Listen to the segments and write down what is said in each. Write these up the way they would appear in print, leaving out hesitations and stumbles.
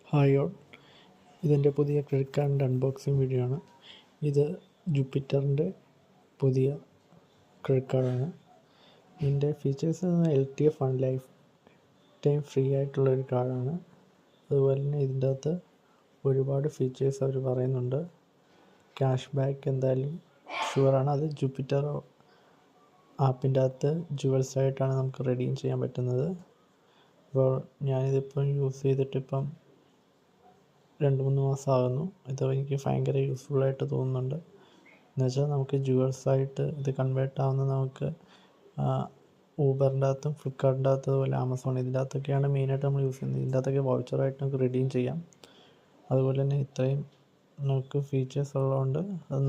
Hi all, ഇതെൻ്റെ പുതിയ credit കാർഡിൻ്റെ അൺബോക്സിങ് വീഡിയോ ആണ്. ഇത് ജൂപ്പിറ്ററിൻ്റെ പുതിയ ക്രെഡിറ്റ് കാർഡാണ്. ഇതിൻ്റെ ഫീച്ചേഴ്സ് LTF ആണ്, ലൈഫ് ടൈം ഫ്രീ ആയിട്ടുള്ളൊരു കാർഡാണ്. അതുപോലെ തന്നെ ഇതിൻ്റെ അകത്ത് ഒരുപാട് ഫീച്ചേഴ്സ് അവർ പറയുന്നുണ്ട്. ക്യാഷ് ബാക്ക് എന്തായാലും ഷുവറാണ്. അത് ജൂപ്പിറ്റർ ആപ്പിൻ്റെ അകത്ത് ജുവൽസായിട്ടാണ് നമുക്ക് റെഡീം ചെയ്യാൻ പറ്റുന്നത്. അപ്പോൾ ഞാനിതിപ്പം യൂസ് ചെയ്തിട്ടിപ്പം 2-3 മാസമാകുന്നു. ഇത് എനിക്ക് ഭയങ്കര യൂസ്ഫുള്ളായിട്ട് തോന്നുന്നുണ്ട്. എന്നുവെച്ചാൽ നമുക്ക് ജുവൽസായിട്ട് ഇത് കൺവേർട്ട് ആവുന്ന നമുക്ക് ഊബറിൻ്റെ അകത്തും ഫ്ലിപ്കാർട്ടിൻ്റെ അകത്തും അതുപോലെ ആമസോൺ ഇതിൻ്റെ അകത്തൊക്കെയാണ് മെയിനായിട്ട് നമ്മൾ യൂസ് ചെയ്യുന്നത്. ഇതിൻ്റെ അകത്തൊക്കെ വൗച്ചറായിട്ട് നമുക്ക് റെഡീം ചെയ്യാം. അതുപോലെ തന്നെ ഇത്രയും നമുക്ക് ഫീച്ചേഴ്സ് ഉള്ളതുകൊണ്ട് അത്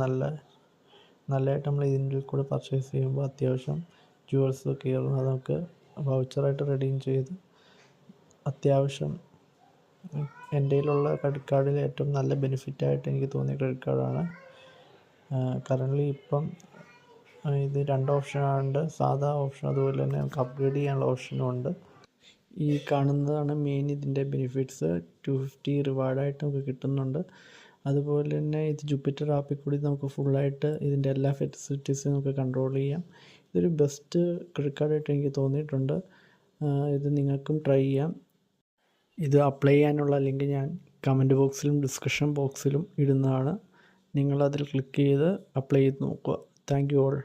നല്ലതായിട്ട് നമ്മൾ ഇതിൻ്റെ കൂടെ പർച്ചേസ് ചെയ്യുമ്പോൾ അത്യാവശ്യം ജുവൽസ് കയറും. അത് നമുക്ക് വൗച്ചറായിട്ട് റെഡീം ചെയ്ത് അത്യാവശ്യം എൻ്റെ കയ്യിലുള്ള ക്രെഡിറ്റ് കാർഡിൽ ഏറ്റവും നല്ല ബെനിഫിറ്റായിട്ട് എനിക്ക് തോന്നിയ ക്രെഡിറ്റ് കാർഡാണ്. കറൻ്റ്ലി ഇപ്പം ഇത് 2 ഓപ്ഷനുണ്ട്, സാധാ ഓപ്ഷൻ അതുപോലെ തന്നെ നമുക്ക് അപ്ഗ്രേഡ് ചെയ്യാനുള്ള ഓപ്ഷനും ഉണ്ട്. ഈ കാണുന്നതാണ് മെയിൻ ഇതിൻ്റെ ബെനിഫിറ്റ്സ്. 250 റിവാർഡായിട്ട് നമുക്ക് കിട്ടുന്നുണ്ട്. അതുപോലെ തന്നെ ഇത് ജൂപ്പിറ്റർ ആപ്പിൽ കൂടി നമുക്ക് ഫുള്ളായിട്ട് ഇതിൻ്റെ എല്ലാ ഫെസിലിറ്റീസും നമുക്ക് കൺട്രോൾ ചെയ്യാം. ഇതൊരു ബെസ്റ്റ് ക്രെഡിറ്റ് കാർഡായിട്ട് എനിക്ക് തോന്നിയിട്ടുണ്ട്. ഇത് നിങ്ങൾക്കും ട്രൈ ചെയ്യാം. ഇത് അപ്ലൈ ചെയ്യാനുള്ള ലിങ്ക് ഞാൻ കമൻറ്റ് ബോക്സിലും ഡിസ്ക്രിപ്ഷൻ ബോക്സിലും ഇടുന്നതാണ്. നിങ്ങളതിൽ ക്ലിക്ക് ചെയ്ത് അപ്ലൈ ചെയ്ത് നോക്കുക. Thank you all.